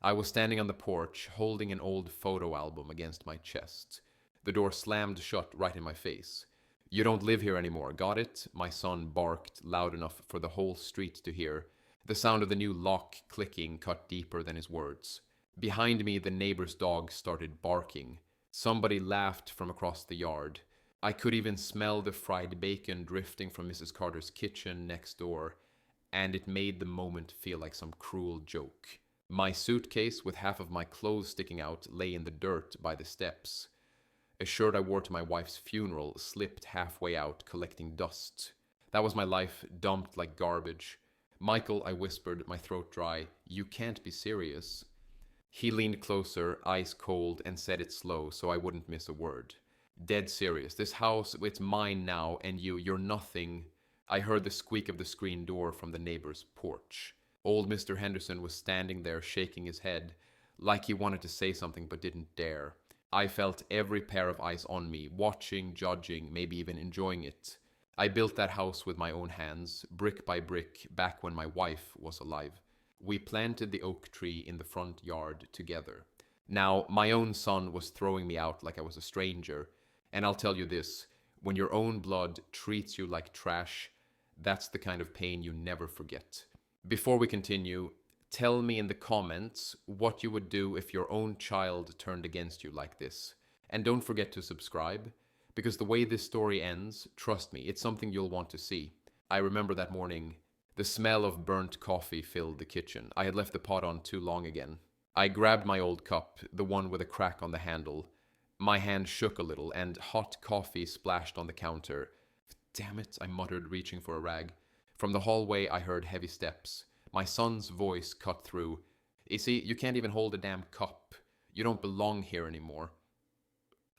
I was standing on the porch, holding an old photo album against my chest. The door slammed shut right in my face. "You don't live here anymore, got it?" My son barked loud enough for the whole street to hear. The sound of the new lock clicking cut deeper than his words. Behind me, the neighbor's dog started barking. Somebody laughed from across the yard. I could even smell the fried bacon drifting from Mrs. Carter's kitchen next door, and it made the moment feel like some cruel joke. My suitcase, with half of my clothes sticking out, lay in the dirt by the steps. A shirt I wore to my wife's funeral slipped halfway out, collecting dust. That was my life, dumped like garbage. "Michael," I whispered, my throat dry, "you can't be serious." He leaned closer, ice cold, and said it slow so I wouldn't miss a word. "Dead serious. This house, it's mine now, and you're nothing." I heard the squeak of the screen door from the neighbor's porch. Old Mr. Henderson was standing there shaking his head, like he wanted to say something but didn't dare. I felt every pair of eyes on me, watching, judging, maybe even enjoying it. I built that house with my own hands, brick by brick, back when my wife was alive. We planted the oak tree in the front yard together. Now, my own son was throwing me out like I was a stranger, and I'll tell you this, when your own blood treats you like trash, that's the kind of pain you never forget. Before we continue, tell me in the comments what you would do if your own child turned against you like this. And don't forget to subscribe, because the way this story ends, trust me, it's something you'll want to see. I remember that morning, the smell of burnt coffee filled the kitchen. I had left the pot on too long again. I grabbed my old cup, the one with a crack on the handle. My hand shook a little, and hot coffee splashed on the counter. "Damn it," I muttered, reaching for a rag. From the hallway, I heard heavy steps. My son's voice cut through. "You see, you can't even hold a damn cup. You don't belong here anymore."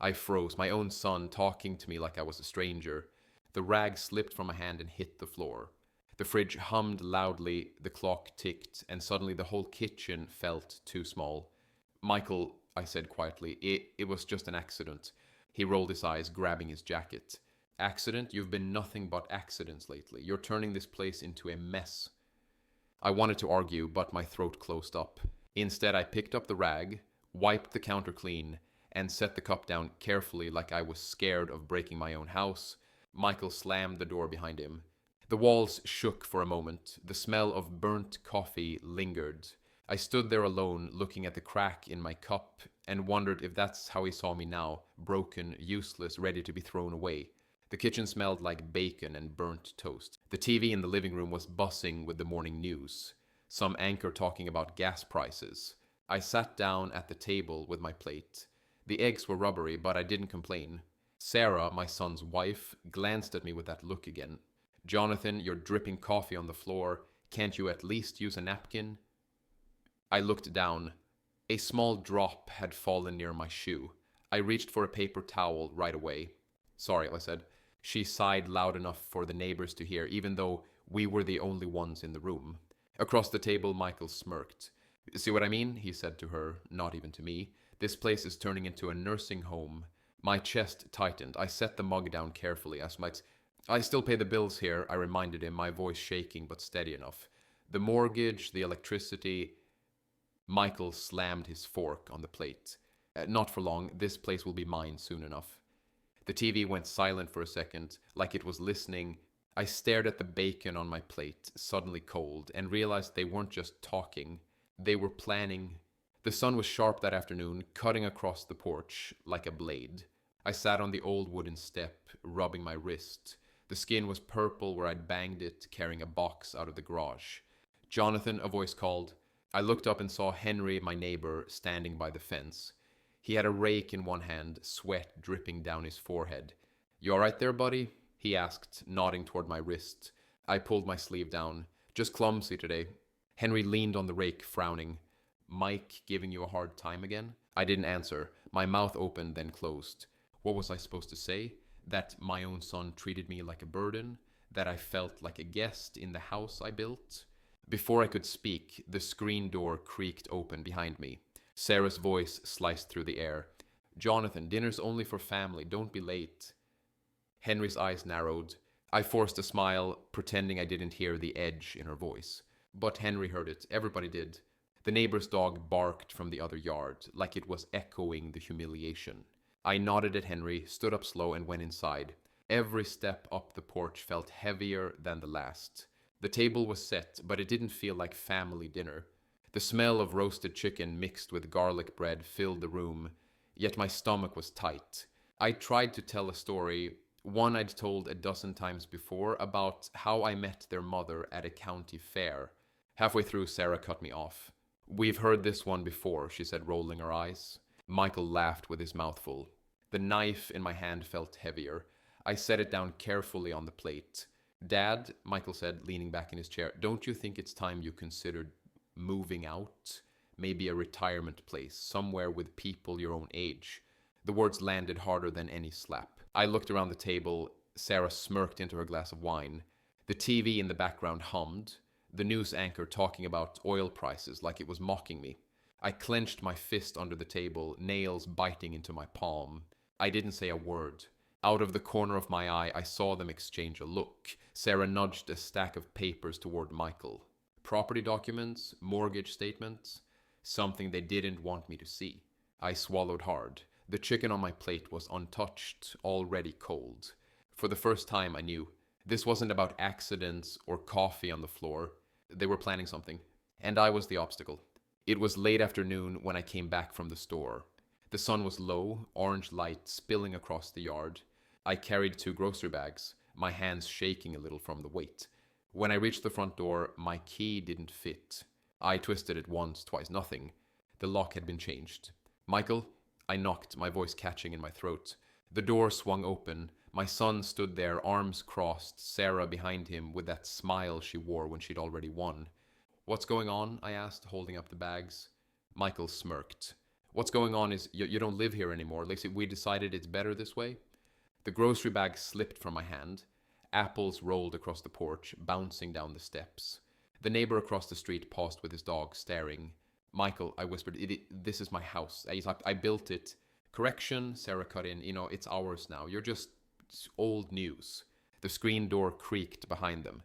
I froze, my own son talking to me like I was a stranger. The rag slipped from my hand and hit the floor. The fridge hummed loudly, the clock ticked, and suddenly the whole kitchen felt too small. "Michael," I said quietly, it was just an accident." He rolled his eyes, grabbing his jacket. "Accident? You've been nothing but accidents lately. You're turning this place into a mess." I wanted to argue, but my throat closed up. Instead, I picked up the rag, wiped the counter clean, and set the cup down carefully like I was scared of breaking my own house. Michael slammed the door behind him. The walls shook for a moment. The smell of burnt coffee lingered. I stood there alone, looking at the crack in my cup, and wondered if that's how he saw me now, broken, useless, ready to be thrown away. The kitchen smelled like bacon and burnt toast. The TV in the living room was buzzing with the morning news. Some anchor talking about gas prices. I sat down at the table with my plate. The eggs were rubbery, but I didn't complain. Sarah, my son's wife, glanced at me with that look again. "Jonathan, you're dripping coffee on the floor. Can't you at least use a napkin?" I looked down. A small drop had fallen near my shoe. I reached for a paper towel right away. "Sorry," I said. She sighed loud enough for the neighbors to hear, even though we were the only ones in the room. Across the table, Michael smirked. "See what I mean?" he said to her, not even to me. "This place is turning into a nursing home." My chest tightened. I set the mug down carefully, as might... "I still pay the bills here," I reminded him, my voice shaking but steady enough. "The mortgage, the electricity..." Michael slammed his fork on the plate. "Not for long. This place will be mine soon enough." The TV went silent for a second, like it was listening. I stared at the bacon on my plate, suddenly cold, and realized they weren't just talking. They were planning. The sun was sharp that afternoon, cutting across the porch like a blade. I sat on the old wooden step, rubbing my wrist. The skin was purple where I'd banged it, carrying a box out of the garage. "Jonathan," a voice called. I looked up and saw Henry, my neighbor, standing by the fence. He had a rake in one hand, sweat dripping down his forehead. "You all right there, buddy?" he asked, nodding toward my wrist. I pulled my sleeve down. "Just clumsy today." Henry leaned on the rake, frowning. "Mike giving you a hard time again?" I didn't answer. My mouth opened, then closed. What was I supposed to say? That my own son treated me like a burden? That I felt like a guest in the house I built? Before I could speak, the screen door creaked open behind me. Sarah's voice sliced through the air. "Jonathan, dinner's only for family. Don't be late." Henry's eyes narrowed. I forced a smile, pretending I didn't hear the edge in her voice. But Henry heard it. Everybody did. The neighbor's dog barked from the other yard, like it was echoing the humiliation. I nodded at Henry, stood up slow, and went inside. Every step up the porch felt heavier than the last. The table was set, but it didn't feel like family dinner. The smell of roasted chicken mixed with garlic bread filled the room, yet my stomach was tight. I tried to tell a story, one I'd told a dozen times before, about how I met their mother at a county fair. Halfway through, Sarah cut me off. "We've heard this one before," she said, rolling her eyes. Michael laughed with his mouth full. The knife in my hand felt heavier. I set it down carefully on the plate. "Dad," Michael said, leaning back in his chair, "don't you think it's time you considered moving out? Maybe a retirement place, somewhere with people your own age." The words landed harder than any slap. I looked around the table. Sarah smirked into her glass of wine. The TV in the background hummed, the news anchor talking about oil prices like it was mocking me. I clenched my fist under the table, nails biting into my palm. I didn't say a word. Out of the corner of my eye, I saw them exchange a look. Sarah nudged a stack of papers toward Michael. Property documents, mortgage statements, something they didn't want me to see. I swallowed hard. The chicken on my plate was untouched, already cold. For the first time, I knew this wasn't about accidents or coffee on the floor. They were planning something, and I was the obstacle. It was late afternoon when I came back from the store. The sun was low, orange light spilling across the yard. I carried 2 grocery bags, my hands shaking a little from the weight. When I reached the front door, my key didn't fit. I twisted it once, twice, nothing. The lock had been changed. "Michael?" I knocked, my voice catching in my throat. The door swung open. My son stood there, arms crossed, Sarah behind him with that smile she wore when she'd already won. "What's going on?" I asked, holding up the bags. Michael smirked. "What's going on is you don't live here anymore. Lacey, we decided it's better this way." The grocery bag slipped from my hand. Apples rolled across the porch, bouncing down the steps. The neighbor across the street paused with his dog, staring. "Michael," I whispered, "this is my house. I built it." "Correction," Sarah cut in. "It's ours now. You're just old news." The screen door creaked behind them.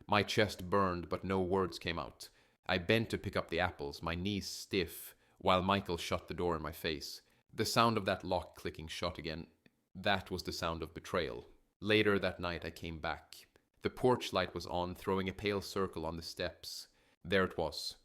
My chest burned, but no words came out. I bent to pick up the apples, my knees stiff, while Michael shut the door in my face. The sound of that lock clicking shut again. That was the sound of betrayal. Later that night I came back. The porch light was on, throwing a pale circle on the steps. There it was.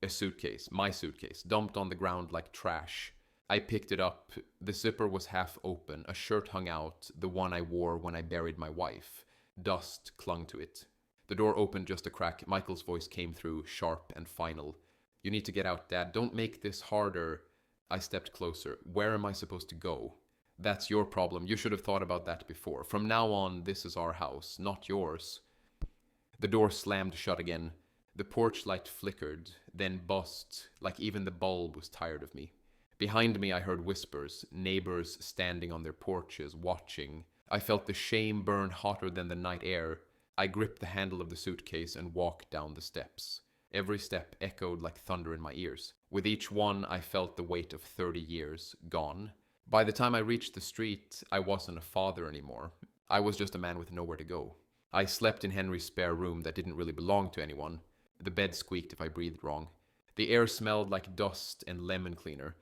A suitcase, my suitcase, dumped on the ground like trash. I picked it up. The zipper was half open. A shirt hung out, the one I wore when I buried my wife. Dust clung to it. The door opened just a crack. Michael's voice came through, sharp and final. "You need to get out, Dad. Don't make this harder." I stepped closer. "Where am I supposed to go?" "That's your problem. You should have thought about that before. From now on, this is our house, not yours." The door slammed shut again. The porch light flickered, then buzzed, like even the bulb was tired of me. Behind me I heard whispers, neighbors standing on their porches, watching. I felt the shame burn hotter than the night air. I gripped the handle of the suitcase and walked down the steps. Every step echoed like thunder in my ears. With each one, I felt the weight of 30 years gone. By the time I reached the street, I wasn't a father anymore. I was just a man with nowhere to go. I slept in Henry's spare room that didn't really belong to anyone. The bed squeaked if I breathed wrong. The air smelled like dust and lemon cleaner,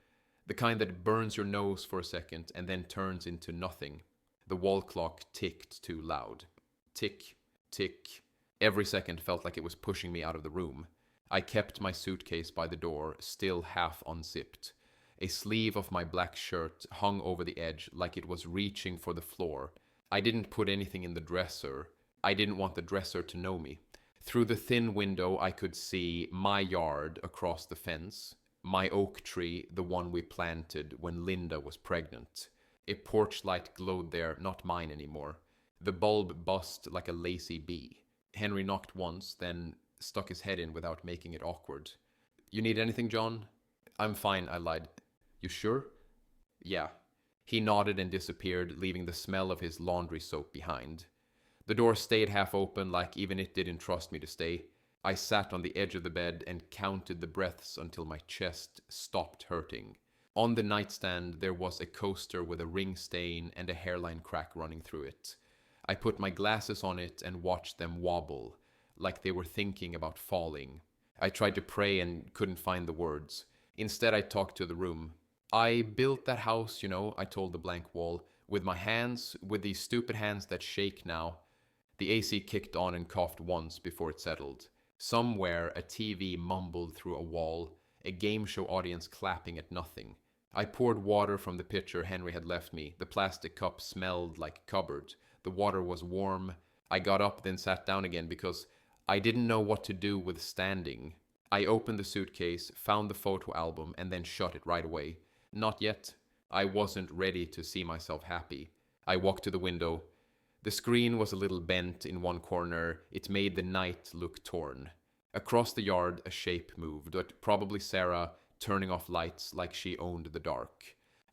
the kind that burns your nose for a second and then turns into nothing. The wall clock ticked too loud. Tick, tick. Every second felt like it was pushing me out of the room. I kept my suitcase by the door, still half unzipped. A sleeve of my black shirt hung over the edge like it was reaching for the floor. I didn't put anything in the dresser. I didn't want the dresser to know me. Through the thin window, I could see my yard across the fence, my oak tree, the one we planted when Linda was pregnant. A porch light glowed there, not mine anymore. The bulb buzzed like a lazy bee. Henry knocked once, then stuck his head in without making it awkward. "You need anything, John?" "I'm fine," I lied. "You sure?" "Yeah." He nodded and disappeared, leaving the smell of his laundry soap behind. The door stayed half open, like even it didn't trust me to stay. I sat on the edge of the bed and counted the breaths until my chest stopped hurting. On the nightstand, there was a coaster with a ring stain and a hairline crack running through it. I put my glasses on it and watched them wobble, like they were thinking about falling. I tried to pray and couldn't find the words. Instead, I talked to the room. I built that house, I told the blank wall, with my hands, with these stupid hands that shake now. The AC kicked on and coughed once before it settled. Somewhere, a TV mumbled through a wall, a game show audience clapping at nothing. I poured water from the pitcher Henry had left me. The plastic cup smelled like a cupboard. The water was warm. I got up, then sat down again because I didn't know what to do with standing. I opened the suitcase, found the photo album, and then shut it right away. Not yet. I wasn't ready to see myself happy. I walked to the window. The screen was a little bent in one corner. It made the night look torn. Across the yard, a shape moved, but probably Sarah, turning off lights like she owned the dark.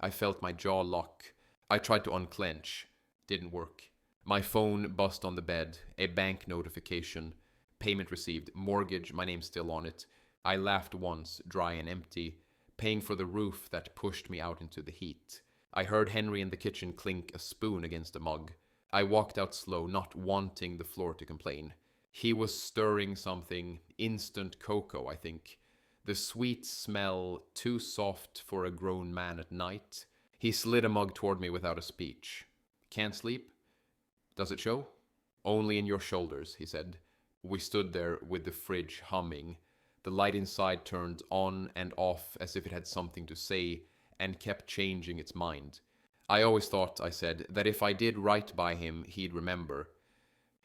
I felt my jaw lock. I tried to unclench. Didn't work. My phone buzzed on the bed. A bank notification. Payment received. Mortgage, my name still on it. I laughed once, dry and empty, paying for the roof that pushed me out into the heat. I heard Henry in the kitchen clink a spoon against a mug. I walked out slow, not wanting the floor to complain. He was stirring something, instant cocoa, I think. The sweet smell, too soft for a grown man at night. He slid a mug toward me without a speech. Can't sleep? Does it show? Only in your shoulders, he said. We stood there with the fridge humming. The light inside turned on and off as if it had something to say and kept changing its mind. I always thought, I said, that if I did right by him, he'd remember.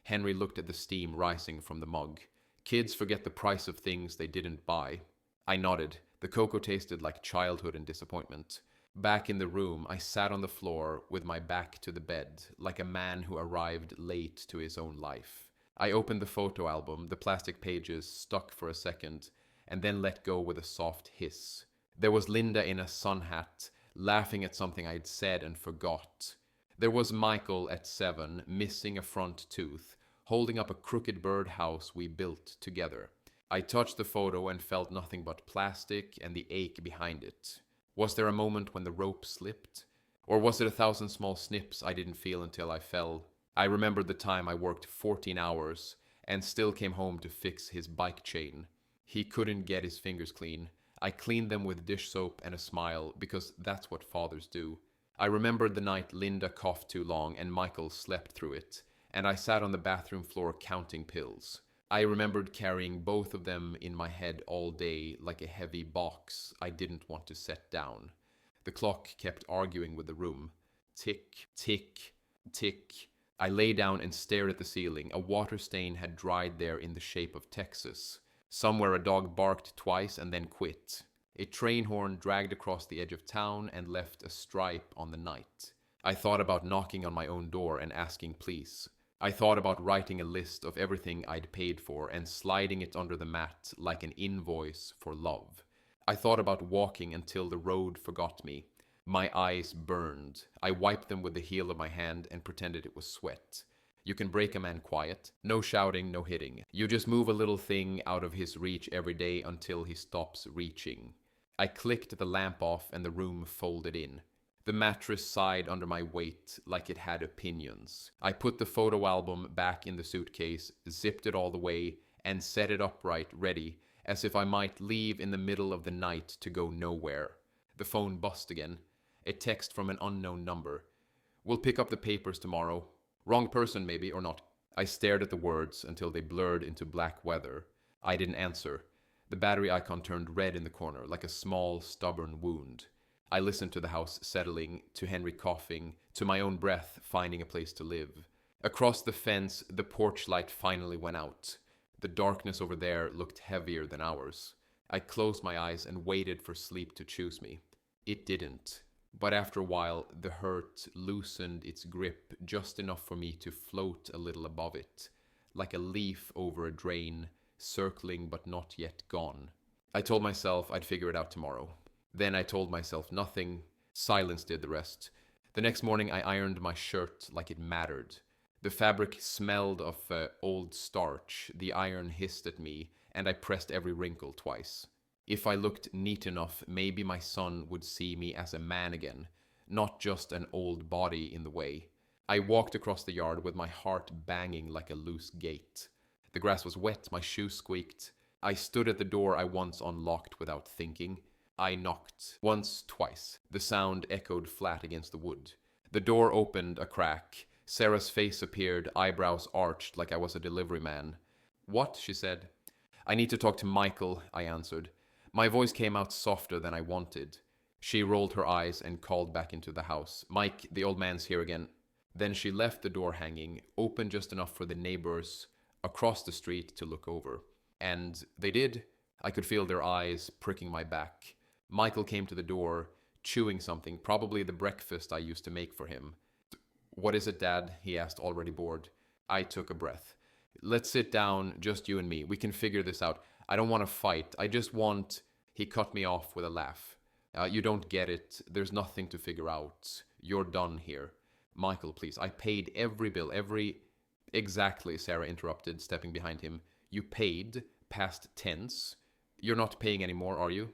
Henry looked at the steam rising from the mug. Kids forget the price of things they didn't buy. I nodded. The cocoa tasted like childhood and disappointment. Back in the room, I sat on the floor with my back to the bed, like a man who arrived late to his own life. I opened the photo album. The plastic pages stuck for a second, and then let go with a soft hiss. There was Linda in a sun hat, laughing at something I'd said and forgot. There was Michael at 7, missing a front tooth, holding up a crooked birdhouse we built together. I touched the photo and felt nothing but plastic and the ache behind it. Was there a moment when the rope slipped? Or was it 1,000 small snips I didn't feel until I fell? I remembered the time I worked 14 hours and still came home to fix his bike chain. He couldn't get his fingers clean. I cleaned them with dish soap and a smile, because that's what fathers do. I remembered the night Linda coughed too long and Michael slept through it, and I sat on the bathroom floor counting pills. I remembered carrying both of them in my head all day like a heavy box I didn't want to set down. The clock kept arguing with the room. Tick, tick, tick. I lay down and stared at the ceiling. A water stain had dried there in the shape of Texas. Somewhere a dog barked twice and then quit. A train horn dragged across the edge of town and left a stripe on the night. I thought about knocking on my own door and asking please. I thought about writing a list of everything I'd paid for and sliding it under the mat like an invoice for love. I thought about walking until the road forgot me. My eyes burned. I wiped them with the heel of my hand and pretended it was sweat. You can break a man quiet. No shouting, no hitting. You just move a little thing out of his reach every day until he stops reaching. I clicked the lamp off and the room folded in. The mattress sighed under my weight like it had opinions. I put the photo album back in the suitcase, zipped it all the way, and set it upright, ready, as if I might leave in the middle of the night to go nowhere. The phone buzzed again. A text from an unknown number. We'll pick up the papers tomorrow. Wrong person, maybe, or not. I stared at the words until they blurred into black weather. I didn't answer. The battery icon turned red in the corner, like a small, stubborn wound. I listened to the house settling, to Henry coughing, to my own breath finding a place to live. Across the fence, the porch light finally went out. The darkness over there looked heavier than ours. I closed my eyes and waited for sleep to choose me. It didn't. But after a while, the hurt loosened its grip just enough for me to float a little above it, like a leaf over a drain, circling but not yet gone. I told myself I'd figure it out tomorrow. Then I told myself nothing. Silence did the rest. The next morning I ironed my shirt like it mattered. The fabric smelled of old starch. The iron hissed at me, and I pressed every wrinkle twice. If I looked neat enough, maybe my son would see me as a man again, not just an old body in the way. I walked across the yard with my heart banging like a loose gate. The grass was wet, my shoes squeaked. I stood at the door I once unlocked without thinking. I knocked once, twice. The sound echoed flat against the wood. The door opened a crack. Sarah's face appeared, eyebrows arched like I was a delivery man. "What?" she said. "I need to talk to Michael," I answered. My voice came out softer than I wanted. She rolled her eyes and called back into the house. "Mike, the old man's here again." Then she left the door hanging, open just enough for the neighbors across the street to look over. And they did. I could feel their eyes pricking my back. Michael came to the door, chewing something, probably the breakfast I used to make for him. "What is it, Dad?" he asked, already bored. I took a breath. "Let's sit down, just you and me. We can figure this out. I don't want to fight. I just want..." He cut me off with a laugh. "You don't get it. There's nothing to figure out. You're done here." "Michael, please. I paid every bill, every..." "Exactly," Sarah interrupted, stepping behind him. "You paid, past tense. You're not paying anymore, are you?"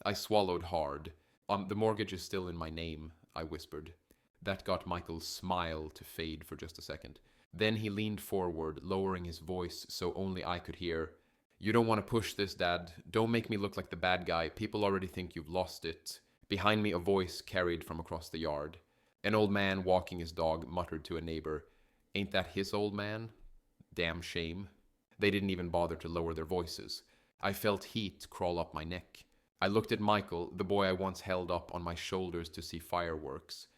I swallowed hard. "The mortgage is still in my name," I whispered. That got Michael's smile to fade for just a second. Then he leaned forward, lowering his voice so only I could hear. "You don't want to push this, Dad. Don't make me look like the bad guy. People already think you've lost it." Behind me, a voice carried from across the yard. An old man walking his dog muttered to a neighbor, "Ain't that his old man? Damn shame." They didn't even bother to lower their voices. I felt heat crawl up my neck. I looked at Michael, the boy I once held up on my shoulders to see fireworks,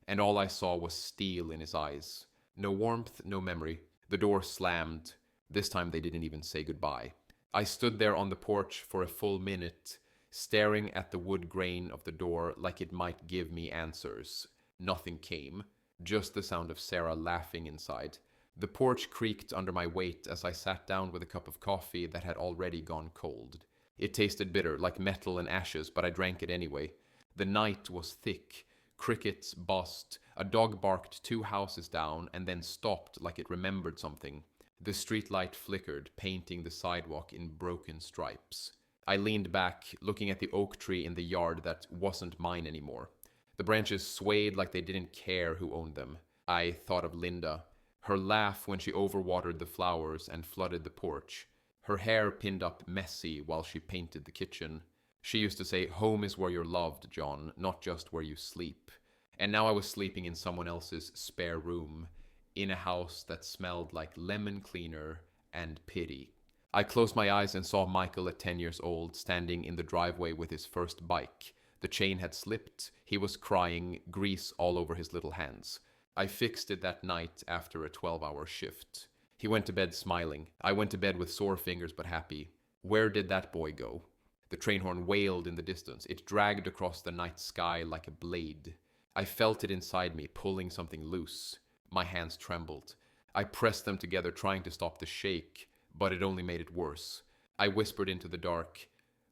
and all I saw was steel in his eyes. No warmth, no memory. The door slammed. This time they didn't even say goodbye. I stood there on the porch for a full minute, staring at the wood grain of the door like it might give me answers. Nothing came, just the sound of Sarah laughing inside. The porch creaked under my weight as I sat down with a cup of coffee that had already gone cold. It tasted bitter, like metal and ashes, but I drank it anyway. The night was thick. Crickets buzzed. A dog barked 2 houses down and then stopped like it remembered something. The streetlight flickered, painting the sidewalk in broken stripes. I leaned back, looking at the oak tree in the yard that wasn't mine anymore. The branches swayed like they didn't care who owned them. I thought of Linda. Her laugh when she overwatered the flowers and flooded the porch. Her hair pinned up messy while she painted the kitchen. She used to say, "Home is where you're loved, John, not just where you sleep." And now I was sleeping in someone else's spare room, in a house that smelled like lemon cleaner and pity. I closed my eyes and saw Michael at 10 years old, standing in the driveway with his first bike. The chain had slipped. He was crying, grease all over his little hands. I fixed it that night after a 12-hour shift. He went to bed smiling. I went to bed with sore fingers but happy. Where did that boy go? The train horn wailed in the distance. It dragged across the night sky like a blade. I felt it inside me, pulling something loose. My hands trembled. I pressed them together, trying to stop the shake, but it only made it worse. I whispered into the dark,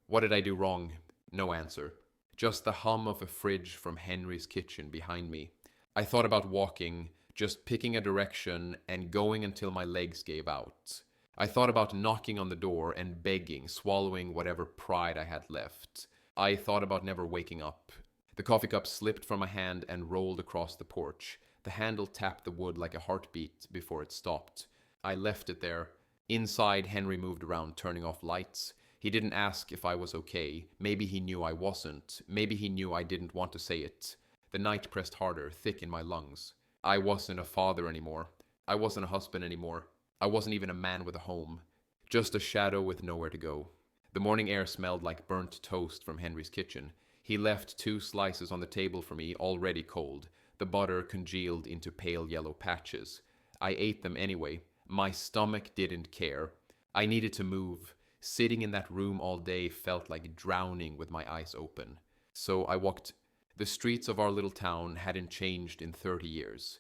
"What did I do wrong?" No answer. Just the hum of a fridge from Henry's kitchen behind me. I thought about walking, just picking a direction and going until my legs gave out. I thought about knocking on the door and begging, swallowing whatever pride I had left. I thought about never waking up. The coffee cup slipped from my hand and rolled across the porch. The handle tapped the wood like a heartbeat before it stopped. I left it there. Inside, Henry moved around, turning off lights. He didn't ask if I was okay. Maybe he knew I wasn't. Maybe he knew I didn't want to say it. The night pressed harder, thick in my lungs. I wasn't a father anymore. I wasn't a husband anymore. I wasn't even a man with a home. Just a shadow with nowhere to go. The morning air smelled like burnt toast from Henry's kitchen. He left 2 slices on the table for me, already cold. The butter congealed into pale yellow patches. I ate them anyway. My stomach didn't care. I needed to move. Sitting in that room all day felt like drowning with my eyes open. So I walked. The streets of our little town hadn't changed in 30 years.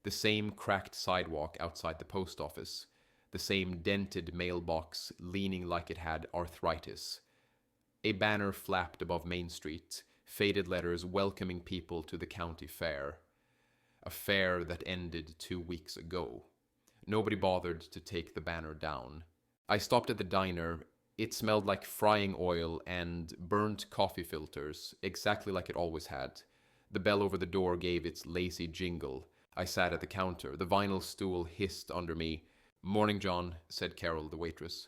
The same cracked sidewalk outside the post office. The same dented mailbox leaning like it had arthritis. A banner flapped above Main Street, faded letters welcoming people to the county fair. A fair that ended 2 weeks ago. Nobody bothered to take the banner down. I stopped at the diner. It smelled like frying oil and burnt coffee filters, exactly like it always had. The bell over the door gave its lazy jingle. I sat at the counter. The vinyl stool hissed under me. "Morning, John," said Carol, the waitress.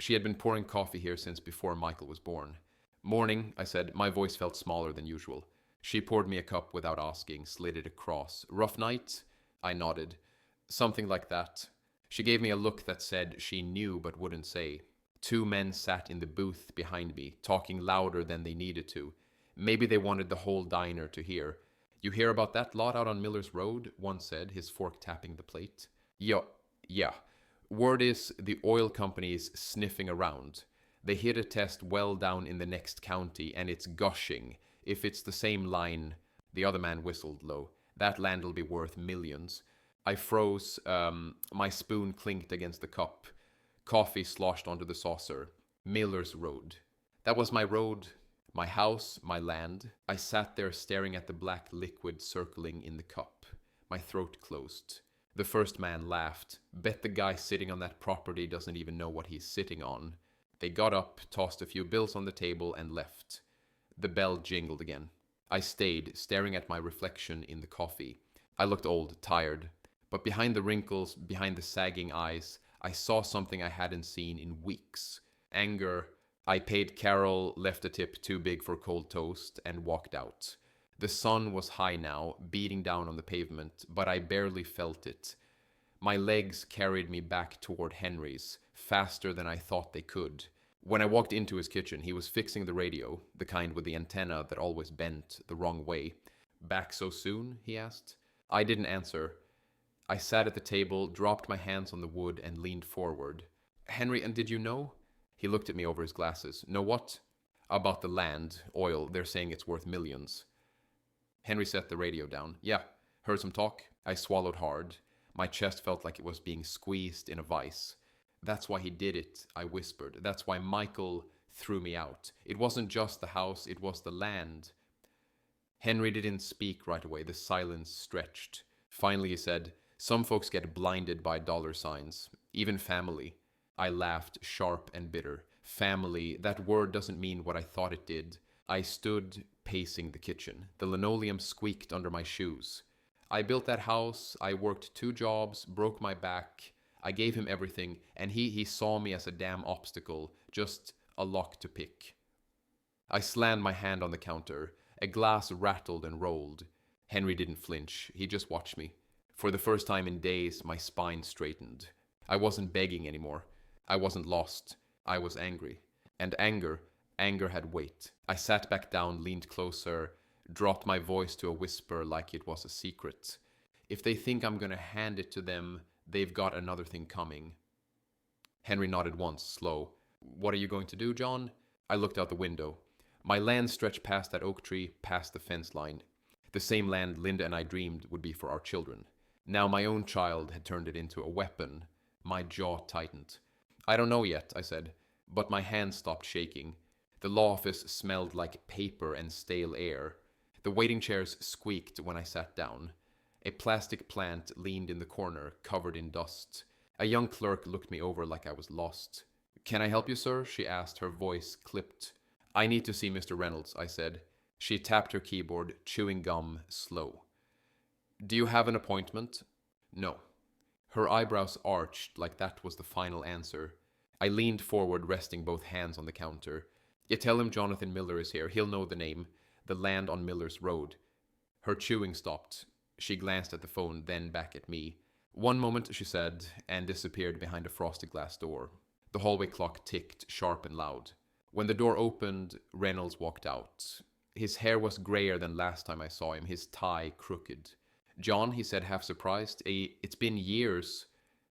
She had been pouring coffee here since before Michael was born. Morning, I said. My voice felt smaller than usual. She poured me a cup without asking, slid it across. Rough night? I nodded. Something like that. She gave me a look that said she knew but wouldn't say. Two men sat in the booth behind me, talking louder than they needed to. Maybe they wanted the whole diner to hear. You hear about that lot out on Miller's Road? One said, his fork tapping the plate. Yeah. Word is the oil company's sniffing around. They hit a test well down in the next county, and it's gushing. If it's the same line, the other man whistled low. That land'll be worth millions. I froze. My spoon clinked against the cup. Coffee sloshed onto the saucer. Miller's Road. That was my road, my house, my land. I sat there staring at the black liquid circling in the cup. My throat closed. The first man laughed. Bet the guy sitting on that property doesn't even know what he's sitting on. They got up, tossed a few bills on the table, and left. The bell jingled again. I stayed, staring at my reflection in the coffee. I looked old, tired. But behind the wrinkles, behind the sagging eyes, I saw something I hadn't seen in weeks. Anger. I paid Carol, left a tip too big for cold toast, and walked out. The sun was high now, beating down on the pavement, but I barely felt it. My legs carried me back toward Henry's, faster than I thought they could. When I walked into his kitchen, he was fixing the radio, the kind with the antenna that always bent the wrong way. Back so soon? He asked. I didn't answer. I sat at the table, dropped my hands on the wood, and leaned forward. Henry, and did you know? He looked at me over his glasses. Know what? About the land, oil, they're saying it's worth millions. Henry set the radio down. Yeah, heard some talk? I swallowed hard. My chest felt like it was being squeezed in a vice. That's why he did it, I whispered. That's why Michael threw me out. It wasn't just the house, it was the land. Henry didn't speak right away. The silence stretched. Finally he said, some folks get blinded by dollar signs, even family. I laughed, sharp and bitter. Family, that word doesn't mean what I thought it did. I stood pacing the kitchen. The linoleum squeaked under my shoes. I built that house, I worked 2 jobs, broke my back. I gave him everything, and he saw me as a damn obstacle, just a lock to pick. I slammed my hand on the counter. A glass rattled and rolled. Henry didn't flinch. He just watched me. For the first time in days, my spine straightened. I wasn't begging anymore. I wasn't lost. I was angry. And anger had weight. I sat back down, leaned closer, dropped my voice to a whisper like it was a secret. If they think I'm gonna hand it to them, they've got another thing coming. Henry nodded once, slow. What are you going to do, John? I looked out the window. My land stretched past that oak tree, past the fence line. The same land Linda and I dreamed would be for our children. Now my own child had turned it into a weapon. My jaw tightened. I don't know yet, I said, but my hand stopped shaking. The law office smelled like paper and stale air. The waiting chairs squeaked when I sat down. A plastic plant leaned in the corner, covered in dust. A young clerk looked me over like I was lost. Can I help you, sir? She asked, her voice clipped. I need to see Mr. Reynolds, I said. She tapped her keyboard, chewing gum, slow. Do you have an appointment? No. Her eyebrows arched like that was the final answer. I leaned forward, resting both hands on the counter. You tell him Jonathan Miller is here. He'll know the name. The land on Miller's Road. Her chewing stopped. She glanced at the phone, then back at me. One moment, she said, and disappeared behind a frosted glass door. The hallway clock ticked, sharp and loud. When the door opened, Reynolds walked out. His hair was grayer than last time I saw him, his tie crooked. John, he said, half surprised. It's been years.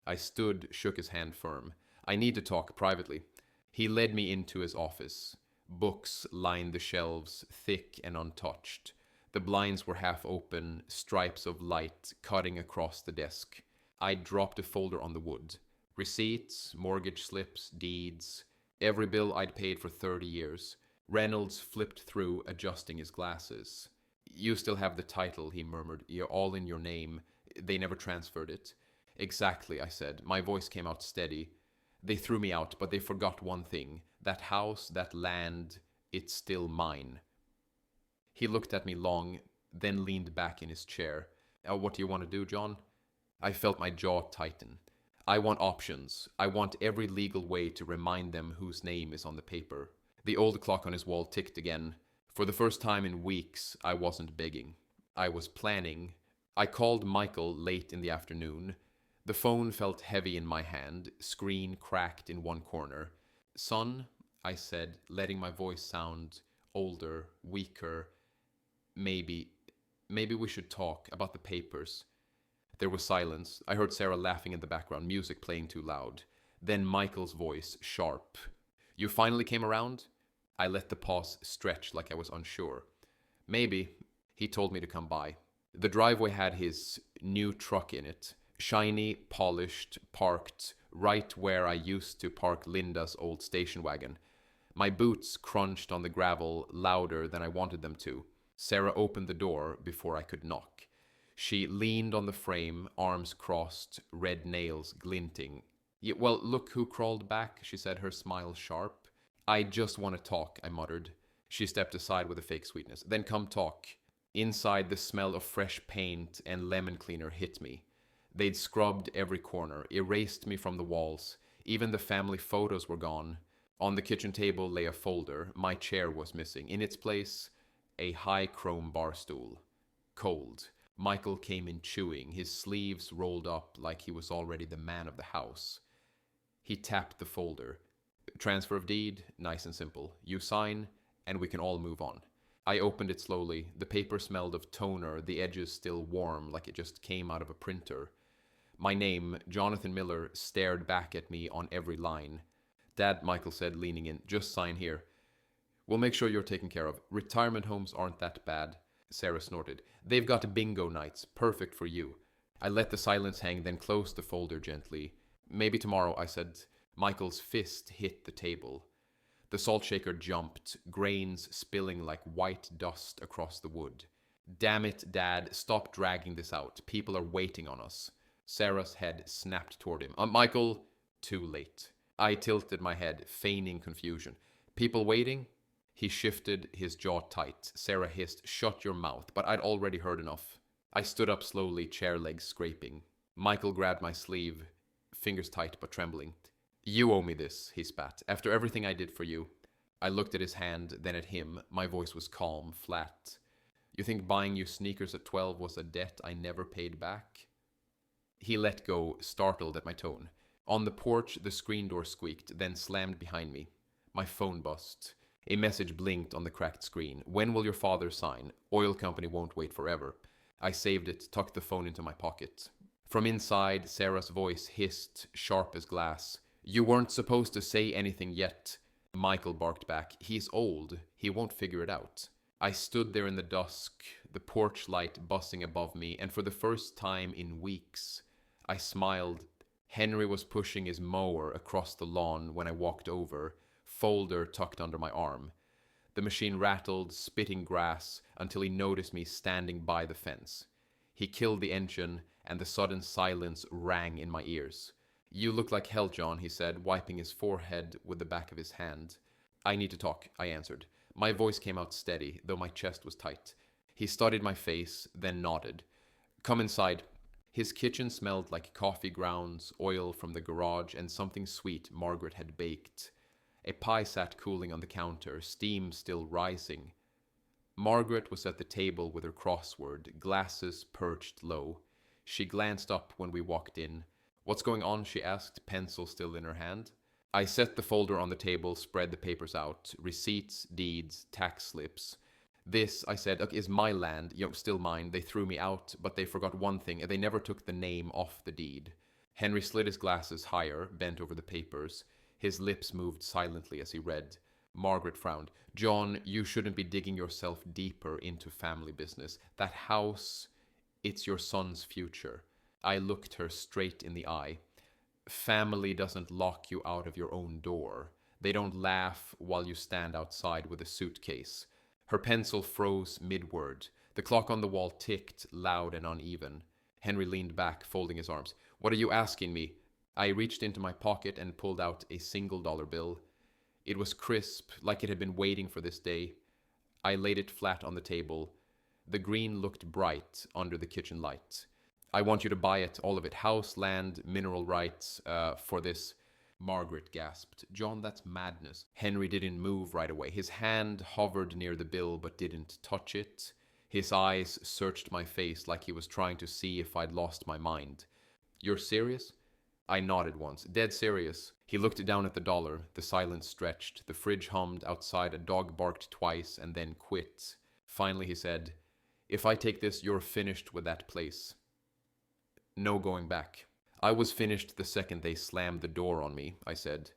I stood, shook his hand firm. I need to talk privately. He led me into his office. Books lined the shelves, thick and untouched. The blinds were half open, stripes of light cutting across the desk. I dropped a folder on the wood. Receipts, mortgage slips, deeds. Every bill I'd paid for 30 years. Reynolds flipped through, adjusting his glasses. You still have the title, he murmured. You're all in your name. They never transferred it. Exactly, I said. My voice came out steady. They threw me out, but they forgot one thing. That house, that land, it's still mine. He looked at me long, then leaned back in his chair. What do you want to do, John? I felt my jaw tighten. I want options. I want every legal way to remind them whose name is on the paper. The old clock on his wall ticked again. For the first time in weeks, I wasn't begging. I was planning. I called Michael late in the afternoon. The phone felt heavy in my hand, screen cracked in one corner. Son, I said, letting my voice sound older, weaker. Maybe, maybe we should talk about the papers. There was silence. I heard Sarah laughing in the background, music playing too loud. Then Michael's voice, sharp. You finally came around? I let the pause stretch like I was unsure. Maybe. He told me to come by. The driveway had his new truck in it. Shiny, polished, parked right where I used to park Linda's old station wagon. My boots crunched on the gravel louder than I wanted them to. Sarah opened the door before I could knock. She leaned on the frame, arms crossed, red nails glinting. Well, look who crawled back, she said, her smile sharp. I just want to talk, I muttered. She stepped aside with a fake sweetness. Then come talk. Inside, the smell of fresh paint and lemon cleaner hit me. They'd scrubbed every corner, erased me from the walls. Even the family photos were gone. On the kitchen table lay a folder. My chair was missing. In its place, a high chrome bar stool. Cold. Michael came in chewing, his sleeves rolled up like he was already the man of the house. He tapped the folder. Transfer of deed, nice and simple. You sign, and we can all move on. I opened it slowly. The paper smelled of toner, the edges still warm like it just came out of a printer. My name, Jonathan Miller, stared back at me on every line. Dad, Michael said, leaning in, just sign here. We'll make sure you're taken care of. Retirement homes aren't that bad. Sarah snorted. They've got bingo nights, perfect for you. I let the silence hang, then closed the folder gently. Maybe tomorrow, I said. Michael's fist hit the table. The salt shaker jumped, grains spilling like white dust across the wood. Damn it, Dad, stop dragging this out. People are waiting on us. Sarah's head snapped toward him. Michael, too late. I tilted my head, feigning confusion. People waiting? He shifted his jaw tight. Sarah hissed, shut your mouth, but I'd already heard enough. I stood up slowly, chair legs scraping. Michael grabbed my sleeve, fingers tight but trembling. You owe me this, he spat, after everything I did for you. I looked at his hand, then at him. My voice was calm, flat. You think buying you sneakers at 12 was a debt I never paid back? He let go, startled at my tone. On the porch, the screen door squeaked, then slammed behind me. My phone buzzed. A message blinked on the cracked screen. When will your father sign? Oil company won't wait forever. I saved it, tucked the phone into my pocket. From inside, Sarah's voice hissed, sharp as glass. You weren't supposed to say anything yet. Michael barked back. He's old. He won't figure it out. I stood there in the dusk, the porch light buzzing above me, and for the first time in weeks, I smiled. Henry was pushing his mower across the lawn when I walked over, folder tucked under my arm. The machine rattled, spitting grass, until he noticed me standing by the fence. He killed the engine, and the sudden silence rang in my ears. You look like hell, John, he said, wiping his forehead with the back of his hand. I need to talk, I answered. My voice came out steady, though my chest was tight. He studied my face, then nodded. Come inside. His kitchen smelled like coffee grounds, oil from the garage, and something sweet Margaret had baked. A pie sat cooling on the counter, steam still rising. Margaret was at the table with her crossword, glasses perched low. She glanced up when we walked in. What's going on? She asked, pencil still in her hand. I set the folder on the table, spread the papers out, receipts, deeds, tax slips. This, I said, is my land, still mine. They threw me out, but they forgot one thing. They never took the name off the deed. Henry slid his glasses higher, bent over the papers. His lips moved silently as he read. Margaret frowned. John, you shouldn't be digging yourself deeper into family business. That house, it's your son's future. I looked her straight in the eye. Family doesn't lock you out of your own door. They don't laugh while you stand outside with a suitcase. Her pencil froze mid-word. The clock on the wall ticked, loud and uneven. Henry leaned back, folding his arms. What are you asking me? I reached into my pocket and pulled out a $1 bill. It was crisp, like it had been waiting for this day. I laid it flat on the table. The green looked bright under the kitchen light. I want you to buy it, all of it. House, land, mineral rights, for this. Margaret gasped. John, that's madness. Henry didn't move right away. His hand hovered near the bill but didn't touch it. His eyes searched my face like he was trying to see if I'd lost my mind. You're serious? I nodded once. Dead serious. He looked down at the dollar. The silence stretched. The fridge hummed outside. A dog barked twice and then quit. Finally he said, if I take this, you're finished with that place. No going back. I was finished the second they slammed the door on me, I said.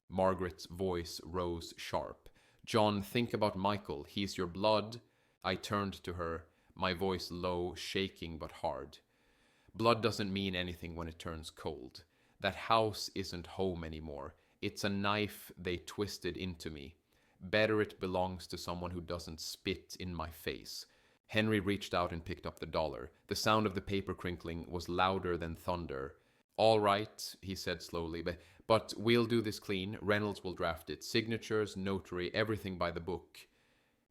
Margaret's voice rose sharp. John, think about Michael. He's your blood. I turned to her, my voice low, shaking but hard. Blood doesn't mean anything when it turns cold. That house isn't home anymore. It's a knife they twisted into me. Better it belongs to someone who doesn't spit in my face. Henry reached out and picked up the dollar. The sound of the paper crinkling was louder than thunder. All right, he said slowly, but we'll do this clean. Reynolds will draft it. Signatures, notary, everything by the book.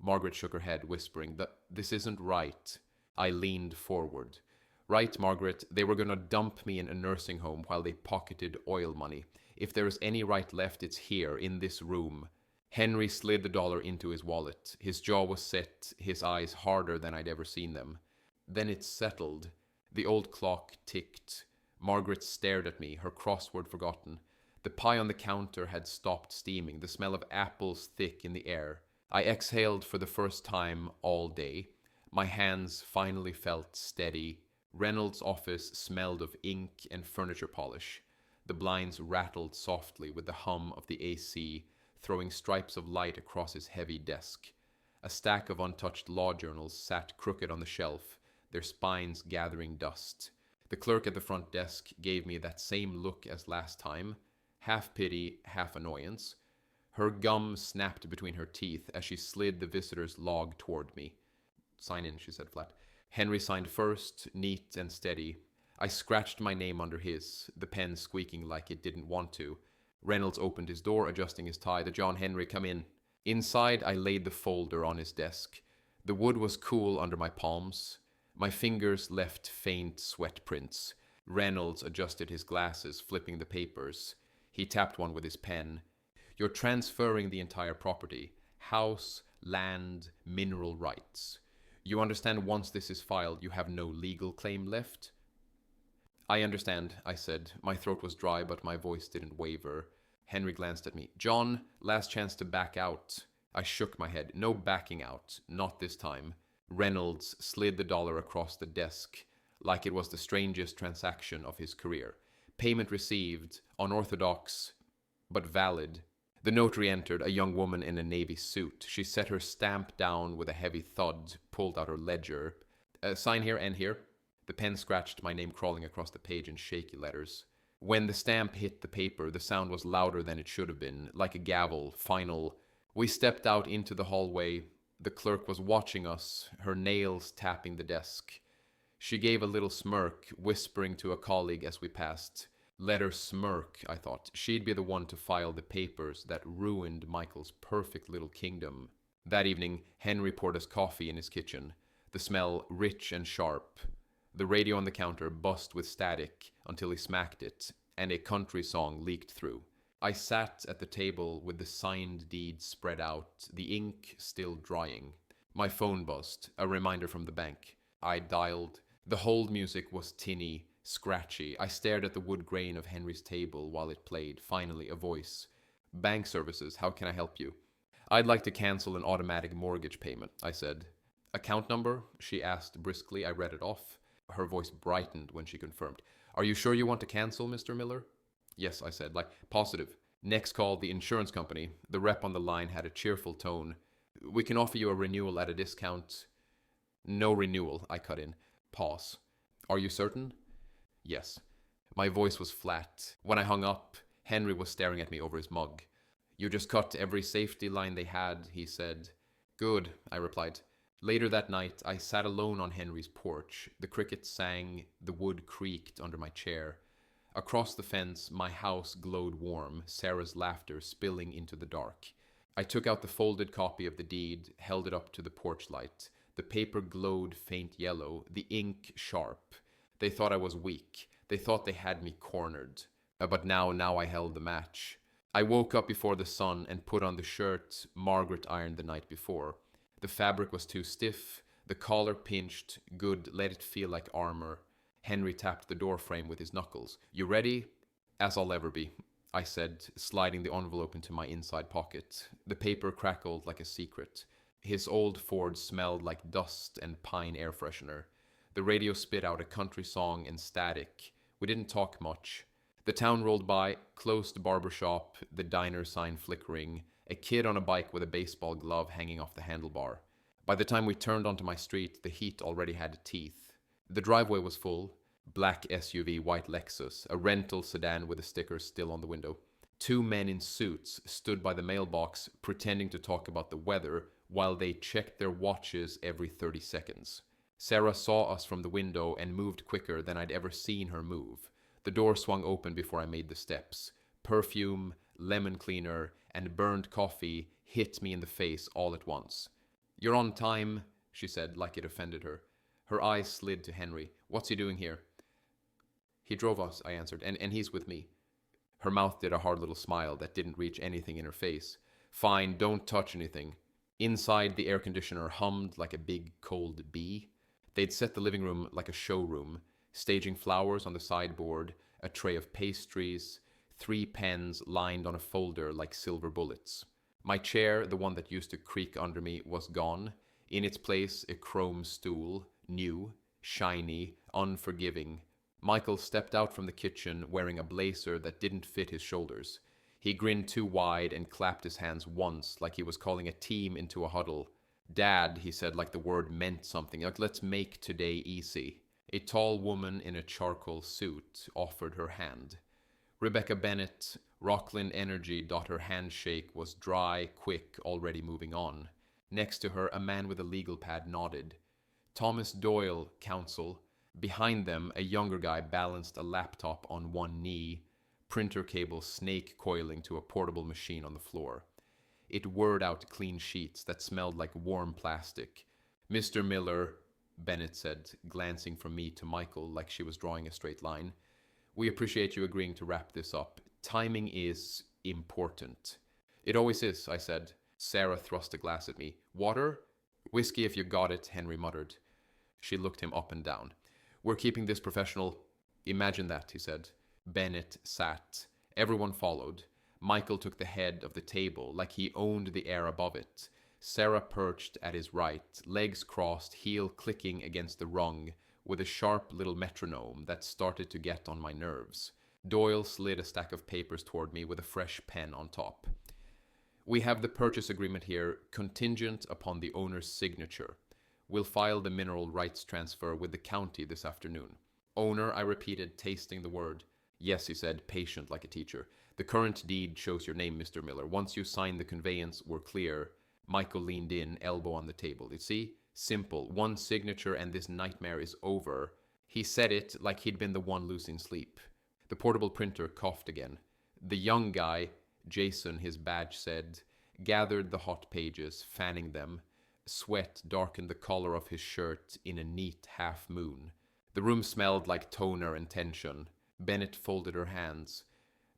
Margaret shook her head, whispering, this isn't right. I leaned forward. Right, Margaret, they were going to dump me in a nursing home while they pocketed oil money. If there is any right left, it's here, in this room. Henry slid the dollar into his wallet. His jaw was set, his eyes harder than I'd ever seen them. Then it settled. The old clock ticked. Margaret stared at me, her crossword forgotten. The pie on the counter had stopped steaming, the smell of apples thick in the air. I exhaled for the first time all day. My hands finally felt steady. Reynolds' office smelled of ink and furniture polish. The blinds rattled softly with the hum of the AC, throwing stripes of light across his heavy desk. A stack of untouched law journals sat crooked on the shelf, their spines gathering dust. The clerk at the front desk gave me that same look as last time, half pity, half annoyance. Her gum snapped between her teeth as she slid the visitor's log toward me. Sign in, she said flat. Henry signed first, neat and steady. I scratched my name under his, the pen squeaking like it didn't want to. Reynolds opened his door, adjusting his tie. The John Henry, come in. Inside, I laid the folder on his desk. The wood was cool under my palms. My fingers left faint sweat prints. Reynolds adjusted his glasses, flipping the papers. He tapped one with his pen. You're transferring the entire property. House, land, mineral rights. You understand once this is filed, you have no legal claim left? I understand, I said. My throat was dry, but my voice didn't waver. Henry glanced at me. John, last chance to back out. I shook my head. No backing out. Not this time. Reynolds slid the dollar across the desk like it was the strangest transaction of his career. Payment received, unorthodox, but valid. The notary entered, a young woman in a navy suit. She set her stamp down with a heavy thud, pulled out her ledger. Sign here and here. The pen scratched my name crawling across the page in shaky letters. When the stamp hit the paper, the sound was louder than it should have been, like a gavel, final. We stepped out into the hallway. The clerk was watching us, her nails tapping the desk. She gave a little smirk, whispering to a colleague as we passed. Let her smirk, I thought. She'd be the one to file the papers that ruined Michael's perfect little kingdom. That evening, Henry poured us coffee in his kitchen. The smell rich and sharp. The radio on the counter buzzed with static until he smacked it, and a country song leaked through. I sat at the table with the signed deed spread out, the ink still drying. My phone buzzed, a reminder from the bank. I dialed. The hold music was tinny, scratchy. I stared at the wood grain of Henry's table while it played. Finally, a voice. Bank services, how can I help you? I'd like to cancel an automatic mortgage payment, I said. Account number? She asked briskly. I read it off. Her voice brightened when she confirmed. Are you sure you want to cancel, Mr. Miller? Yes, I said, positive. Next call, the insurance company. The rep on the line had a cheerful tone. We can offer you a renewal at a discount. No renewal, I cut in. Pause. Are you certain? Yes. My voice was flat. When I hung up, Henry was staring at me over his mug. You just cut every safety line they had, he said. Good, I replied. Later that night, I sat alone on Henry's porch. The crickets sang, the wood creaked under my chair. Across the fence, my house glowed warm, Sarah's laughter spilling into the dark. I took out the folded copy of the deed, held it up to the porch light. The paper glowed faint yellow, the ink sharp. They thought I was weak. They thought they had me cornered. But now I held the match. I woke up before the sun and put on the shirt Margaret ironed the night before. The fabric was too stiff, the collar pinched, good, let it feel like armor. Henry tapped the door frame with his knuckles. You ready? As I'll ever be, I said, sliding the envelope into my inside pocket. The paper crackled like a secret. His old Ford smelled like dust and pine air freshener. The radio spit out a country song and static. We didn't talk much. The town rolled by, closed barber shop, the diner sign flickering, a kid on a bike with a baseball glove hanging off the handlebar. By the time we turned onto my street, the heat already had teeth. The driveway was full. Black SUV, white Lexus, a rental sedan with a sticker still on the window. Two men in suits stood by the mailbox pretending to talk about the weather while they checked their watches every 30 seconds. Sarah saw us from the window and moved quicker than I'd ever seen her move. The door swung open before I made the steps. Perfume, lemon cleaner, and burned coffee hit me in the face all at once. You're on time, she said, like it offended her. Her eyes slid to Henry. What's he doing here? He drove us, I answered, and he's with me. Her mouth did a hard little smile that didn't reach anything in her face. Fine, don't touch anything. Inside, the air conditioner hummed like a big cold bee. They'd set the living room like a showroom, staging flowers on the sideboard, a tray of pastries, 3 pens lined on a folder like silver bullets. My chair, the one that used to creak under me, was gone. In its place, a chrome stool, new, shiny, unforgiving. Michael stepped out from the kitchen wearing a blazer that didn't fit his shoulders. He grinned too wide and clapped his hands once like he was calling a team into a huddle. Dad, he said like the word meant something, like let's make today easy. A tall woman in a charcoal suit offered her hand. Rebecca Bennett, Rockland Energy. Her handshake was dry, quick, already moving on. Next to her, a man with a legal pad nodded. Thomas Doyle, counsel. Behind them, a younger guy balanced a laptop on one knee, printer cable snake coiling to a portable machine on the floor. It whirred out clean sheets that smelled like warm plastic. Mr. Miller, Bennett said, glancing from me to Michael like she was drawing a straight line. We appreciate you agreeing to wrap this up. Timing is important. It always is, I said. Sarah thrust a glass at me. Water? Whiskey if you got it, Henry muttered. She looked him up and down. We're keeping this professional. Imagine that, he said. Bennett sat. Everyone followed. Michael took the head of the table like he owned the air above it. Sarah perched at his right, legs crossed, heel clicking against the rung, with a sharp little metronome that started to get on my nerves. Doyle slid a stack of papers toward me with a fresh pen on top. We have the purchase agreement here, contingent upon the owner's signature. We'll file the mineral rights transfer with the county this afternoon. Owner, I repeated, tasting the word. Yes, he said, patient like a teacher. The current deed shows your name, Mr. Miller. Once you sign the conveyance, we're clear. Michael leaned in, elbow on the table. You see? Simple. One signature and this nightmare is over. He said it like he'd been the one losing sleep. The portable printer coughed again. The young guy, Jason, his badge said, gathered the hot pages, fanning them. Sweat darkened the collar of his shirt in a neat half moon. The room smelled like toner and tension. Bennett folded her hands.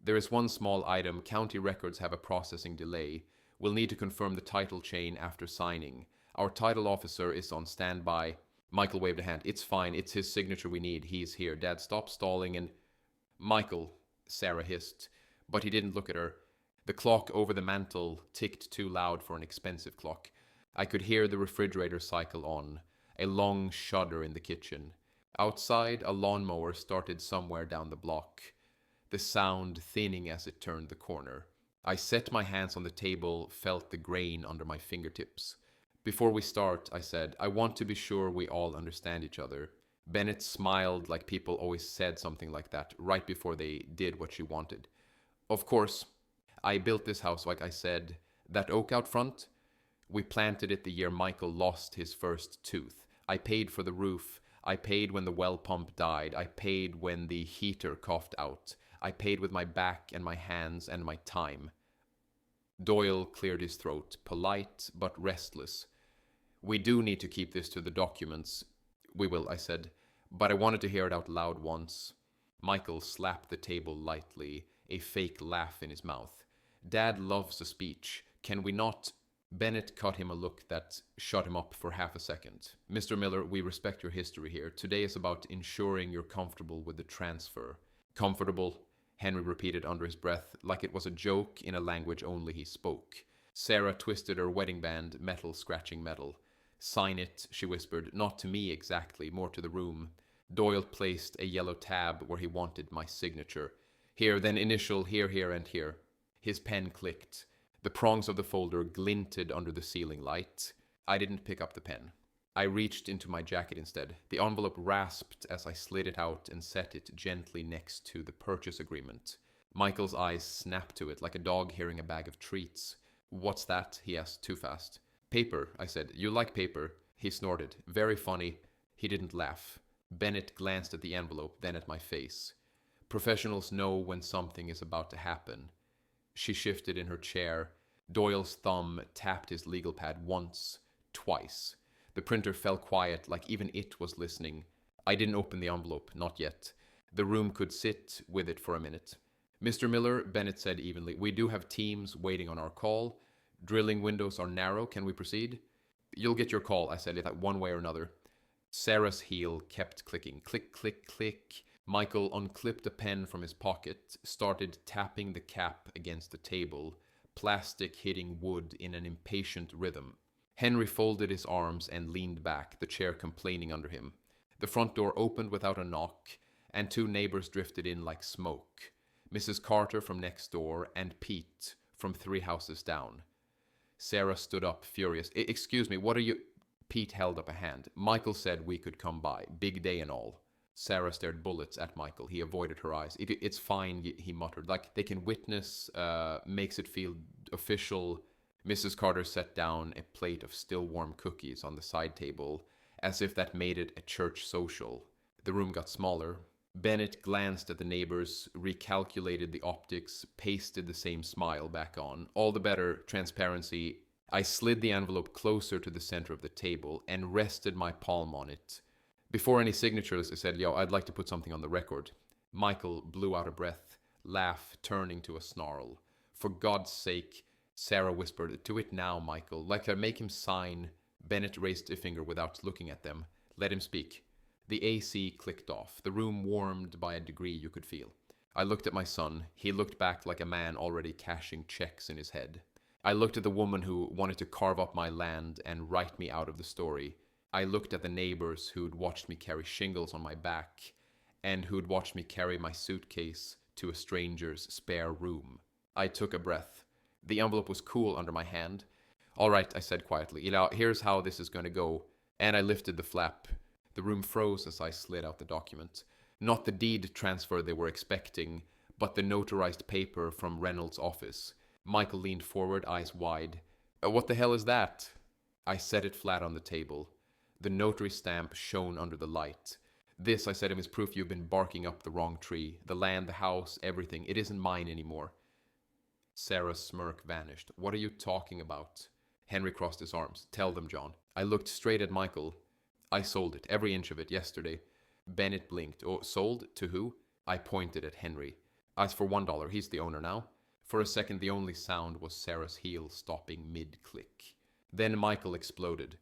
There is one small item. County records have a processing delay. We'll need to confirm the title chain after signing. Our title officer is on standby. Michael waved a hand. It's fine. It's his signature we need. He's here. Dad, stop stalling and... Michael, Sarah hissed, but he didn't look at her. The clock over the mantel ticked too loud for an expensive clock. I could hear the refrigerator cycle on, a long shudder in the kitchen. Outside, a lawnmower started somewhere down the block, the sound thinning as it turned the corner. I set my hands on the table, felt the grain under my fingertips. Before we start, I said, I want to be sure we all understand each other. Bennett smiled like people always said something like that right before they did what she wanted. Of course, I built this house like I said. That oak out front, we planted it the year Michael lost his first tooth. I paid for the roof. I paid when the well pump died. I paid when the heater coughed out. I paid with my back and my hands and my time. Doyle cleared his throat, polite but restless. We do need to keep this to the documents. We will, I said. but I wanted to hear it out loud once. Michael slapped the table lightly, a fake laugh in his mouth. Dad loves a speech. Can we not? Bennett cut him a look that shut him up for half a second. Mr. Miller, we respect your history here. Today is about ensuring you're comfortable with the transfer. Comfortable? Henry repeated under his breath, like it was a joke in a language only he spoke. Sarah twisted her wedding band, metal scratching metal. Sign it, she whispered, not to me exactly, more to the room. Doyle placed a yellow tab where he wanted my signature. Here, then initial here, and here. His pen clicked. The prongs of the folder glinted under the ceiling light. I didn't pick up the pen. I reached into my jacket instead. The envelope rasped as I slid it out and set it gently next to the purchase agreement. Michael's eyes snapped to it like a dog hearing a bag of treats. What's that? He asked too fast. Paper, I said. You like paper? He snorted. Very funny. He didn't laugh. Bennett glanced at the envelope, then at my face. Professionals know when something is about to happen. She shifted in her chair. Doyle's thumb tapped his legal pad once, twice. The printer fell quiet, like even it was listening. I didn't open the envelope, not yet. The room could sit with it for a minute. Mr. Miller, Bennett said evenly, we do have teams waiting on our call. Drilling windows are narrow. Can we proceed? You'll get your call, I said, one way or another. Sarah's heel kept clicking. Click, click, click. Michael unclipped a pen from his pocket, started tapping the cap against the table, plastic hitting wood in an impatient rhythm. Henry folded his arms and leaned back, the chair complaining under him. The front door opened without a knock, and two neighbors drifted in like smoke. Mrs. Carter from next door and Pete from 3 houses down. Sarah stood up, furious. Excuse me, what are you... Pete held up a hand. Michael said we could come by. Big day and all. Sarah stared bullets at Michael. He avoided her eyes. It's fine, he muttered. Like, they can witness, makes it feel official. Mrs. Carter set down a plate of still warm cookies on the side table, as if that made it a church social. The room got smaller. Bennett glanced at the neighbors, recalculated the optics, pasted the same smile back on. All the better, transparency. I slid the envelope closer to the center of the table and rested my palm on it. Before any signatures, I said, yo, I'd like to put something on the record. Michael blew out a breath, laugh turning to a snarl. For God's sake, Sarah whispered, do it now, Michael. Like I make him sign. Bennett raised a finger without looking at them. Let him speak. The AC clicked off. The room warmed by a degree you could feel. I looked at my son. He looked back like a man already cashing checks in his head. I looked at the woman who wanted to carve up my land and write me out of the story. I looked at the neighbors who'd watched me carry shingles on my back and who'd watched me carry my suitcase to a stranger's spare room. I took a breath. The envelope was cool under my hand. All right, I said quietly. Here's how this is going to go. And I lifted the flap. The room froze as I slid out the document. Not the deed transfer they were expecting, but the notarized paper from Reynolds' office. Michael leaned forward, eyes wide. What the hell is that? I set it flat on the table. The notary stamp shone under the light. This, I said, is proof you've been barking up the wrong tree. The land, the house, everything. It isn't mine anymore. Sarah's smirk vanished. What are you talking about? Henry crossed his arms. Tell them, John. I looked straight at Michael. I sold it, every inch of it, yesterday. Bennett blinked. Oh, sold? To who? I pointed at Henry. As for $1, he's the owner now. For a second, the only sound was Sarah's heel stopping mid-click. Then Michael exploded.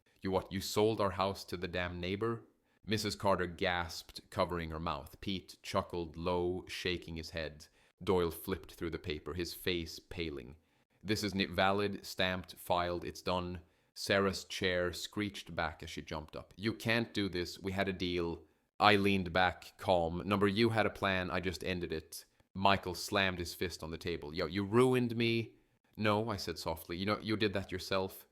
You sold our house to the damn neighbor? Mrs. Carter gasped, covering her mouth. Pete chuckled low, shaking his head. Doyle flipped through the paper, his face paling. This is valid, stamped, filed, it's done. Sarah's chair screeched back as she jumped up. You can't do this, we had a deal. I leaned back, calm. Number, you had a plan, I just ended it. Michael slammed his fist on the table. Yo, you ruined me. No, I said softly. You did that yourself.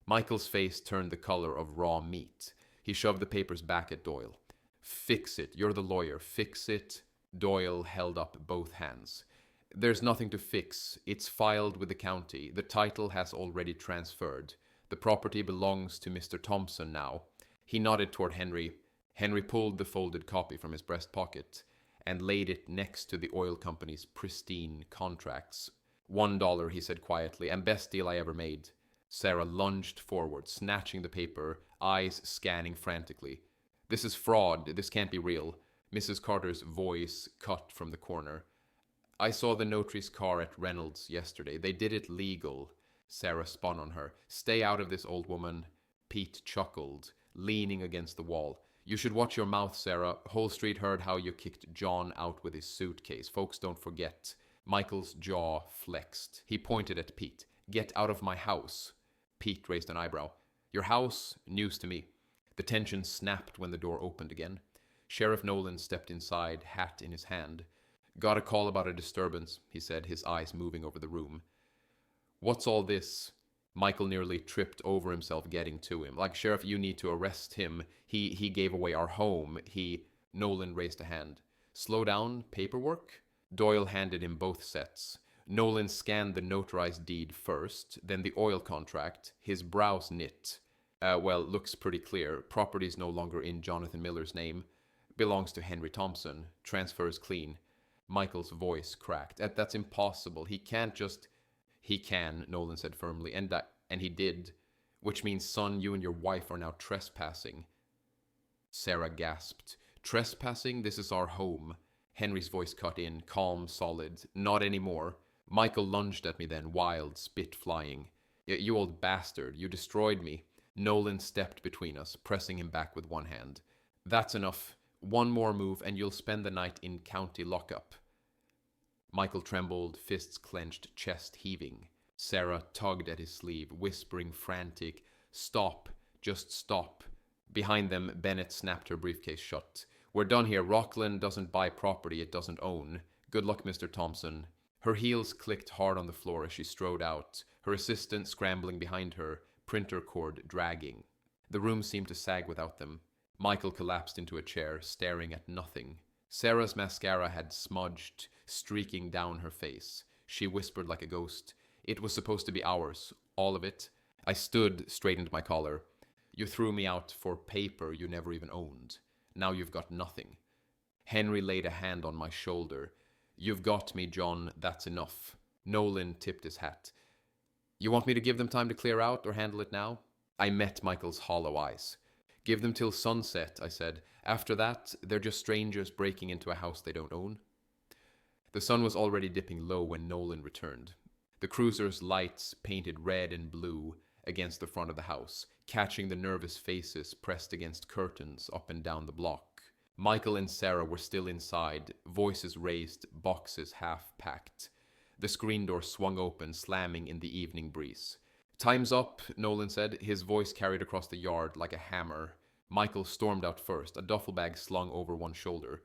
Michael's face turned the color of raw meat. He shoved the papers back at Doyle. Fix it. You're the lawyer. Fix it. Doyle held up both hands. There's nothing to fix. It's filed with the county. The title has already transferred. The property belongs to Mr. Thompson now. He nodded toward Henry. Henry pulled the folded copy from his breast pocket and laid it next to the oil company's pristine contracts. $1, he said quietly, and best deal I ever made. Sarah lunged forward, snatching the paper, eyes scanning frantically. This is fraud. This can't be real. Mrs. Carter's voice cut from the corner. I saw the notary's car at Reynolds yesterday. They did it legal. Sarah spun on her. Stay out of this, old woman. Pete chuckled, leaning against the wall. You should watch your mouth, Sarah. Whole street heard how you kicked John out with his suitcase. Folks don't forget. Michael's jaw flexed. He pointed at Pete. Get out of my house. Pete raised an eyebrow. Your house? News to me. The tension snapped when the door opened again. Sheriff Nolan stepped inside, hat in his hand. Got a call about a disturbance, he said, his eyes moving over the room. What's all this? Michael nearly tripped over himself getting to him. Like, Sheriff, you need to arrest him. He gave away our home. Nolan raised a hand. Slow down, paperwork? Doyle handed him both sets. Nolan scanned the notarized deed first, then the oil contract. His brows knit. Looks pretty clear. Property's no longer in Jonathan Miller's name. Belongs to Henry Thompson. Transfers clean. Michael's voice cracked. That's impossible. He can't just... He can, Nolan said firmly, and he did. Which means, son, you and your wife are now trespassing. Sarah gasped. Trespassing? This is our home. Henry's voice cut in, calm, solid. Not anymore. Michael lunged at me then, wild, spit flying. You old bastard, you destroyed me. Nolan stepped between us, pressing him back with one hand. That's enough. One more move and you'll spend the night in county lockup. Michael trembled, fists clenched, chest heaving. Sarah tugged at his sleeve, whispering frantic, Stop, just stop. Behind them, Bennett snapped her briefcase shut. We're done here. Rockland doesn't buy property it doesn't own. Good luck, Mr. Thompson. Her heels clicked hard on the floor as she strode out, her assistant scrambling behind her, printer cord dragging. The room seemed to sag without them. Michael collapsed into a chair, staring at nothing. Sarah's mascara had smudged, streaking down her face. She whispered like a ghost. It was supposed to be ours, all of it. I stood, straightened my collar. You threw me out for paper you never even owned. Now you've got nothing. Henry laid a hand on my shoulder. You've got me, John. That's enough. Nolan tipped his hat. You want me to give them time to clear out or handle it now? I met Michael's hollow eyes. Give them till sunset, I said. After that, they're just strangers breaking into a house they don't own. The sun was already dipping low when Nolan returned. The cruiser's lights painted red and blue against the front of the house, catching the nervous faces pressed against curtains up and down the block. Michael and Sarah were still inside, voices raised, boxes half-packed. The screen door swung open, slamming in the evening breeze. Time's up, Nolan said, his voice carried across the yard like a hammer. Michael stormed out first, a duffel bag slung over one shoulder.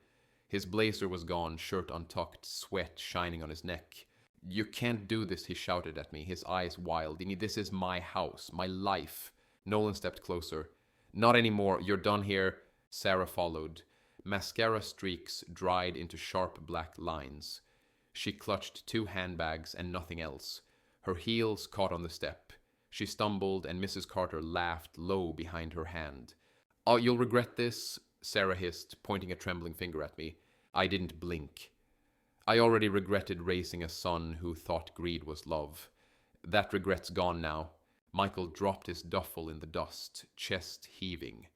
His blazer was gone, shirt untucked, sweat shining on his neck. You can't do this, he shouted at me, his eyes wild. This is my house, my life. Nolan stepped closer. Not anymore, you're done here. Sarah followed. Mascara streaks dried into sharp black lines. She clutched 2 handbags and nothing else. Her heels caught on the step. She stumbled and Mrs. Carter laughed low behind her hand. Oh, you'll regret this, Sarah hissed, pointing a trembling finger at me. I didn't blink. I already regretted raising a son who thought greed was love. That regret's gone now. Michael dropped his duffel in the dust, chest heaving.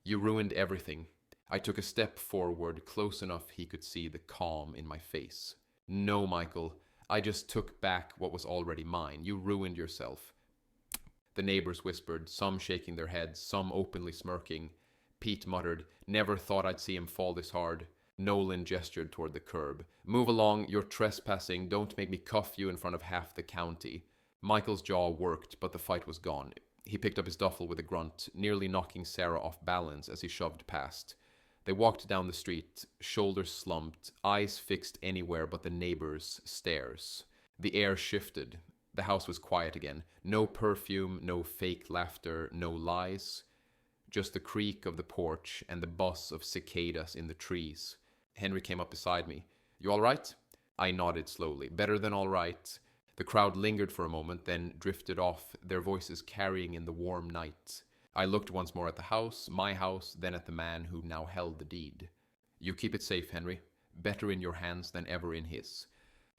You ruined everything. I took a step forward, close enough he could see the calm in my face. No, Michael. I just took back what was already mine. You ruined yourself. The neighbors whispered, some shaking their heads, some openly smirking. Pete muttered, Never thought I'd see him fall this hard. Nolan gestured toward the curb. Move along, you're trespassing. Don't make me cuff you in front of half the county. Michael's jaw worked, but the fight was gone. He picked up his duffel with a grunt, nearly knocking Sarah off balance as he shoved past. They walked down the street, shoulders slumped, eyes fixed anywhere but the neighbors' stairs. The air shifted. The house was quiet again. No perfume, no fake laughter, no lies. Just the creak of the porch and the buzz of cicadas in the trees. Henry came up beside me. You all right? I nodded slowly. Better than all right. The crowd lingered for a moment, then drifted off, their voices carrying in the warm night. I looked once more at the house, my house, then at the man who now held the deed. You keep it safe, Henry. Better in your hands than ever in his.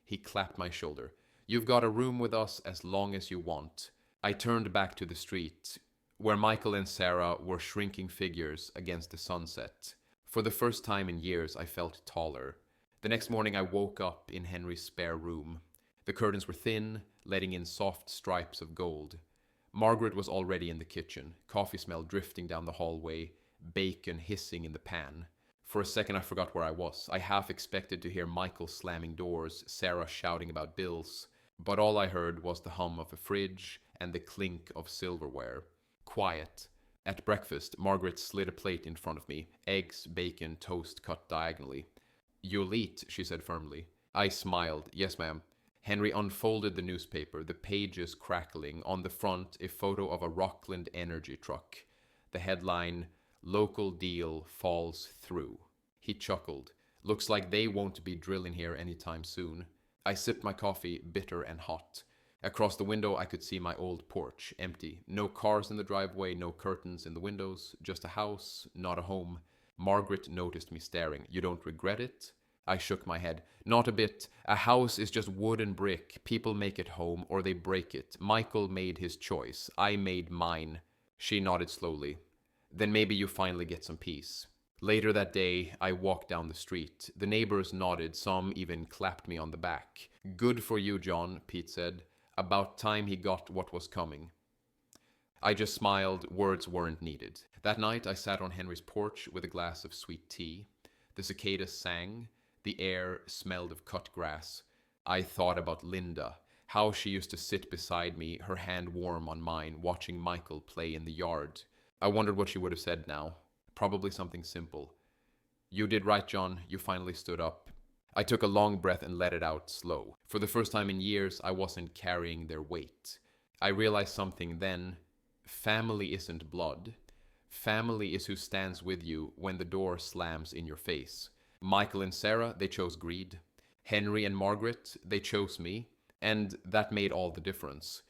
He clapped my shoulder. You've got a room with us as long as you want. I turned back to the street. where Michael and Sarah were shrinking figures against the sunset. For the first time in years, I felt taller. The next morning, I woke up in Henry's spare room. The curtains were thin, letting in soft stripes of gold. Margaret was already in the kitchen, coffee smell drifting down the hallway, bacon hissing in the pan. For a second, I forgot where I was. I half expected to hear Michael slamming doors, Sarah shouting about bills, but all I heard was the hum of a fridge and the clink of silverware. Quiet. At breakfast, Margaret slid a plate in front of me, eggs, bacon, toast cut diagonally. "You'll eat," she said firmly. I smiled. "Yes, ma'am." Henry unfolded the newspaper, the pages crackling. On the front, a photo of a Rockland Energy truck. The headline, "Local Deal Falls Through." He chuckled. "Looks like they won't be drilling here anytime soon." I sipped my coffee, bitter and hot. Across the window, I could see my old porch, empty. No cars in the driveway, no curtains in the windows, just a house, not a home. Margaret noticed me staring. "You don't regret it?" I shook my head. "Not a bit. A house is just wood and brick. People make it home, or they break it. Michael made his choice. I made mine." She nodded slowly. "Then maybe you finally get some peace." Later that day, I walked down the street. The neighbors nodded, some even clapped me on the back. "Good for you, John," Pete said. "About time he got what was coming." I just smiled. Words weren't needed. That night, I sat on Henry's porch with a glass of sweet tea. The cicadas sang. The air smelled of cut grass. I thought about Linda, how she used to sit beside me, her hand warm on mine, watching Michael play in the yard. I wondered what she would have said now. Probably something simple. "You did right, John. You finally stood up." I took a long breath and let it out slow. For the first time in years, I wasn't carrying their weight. I realized something then. Family isn't blood. Family is who stands with you when the door slams in your face. Michael and Sarah, they chose greed. Henry and Margaret, they chose me. And that made all the difference.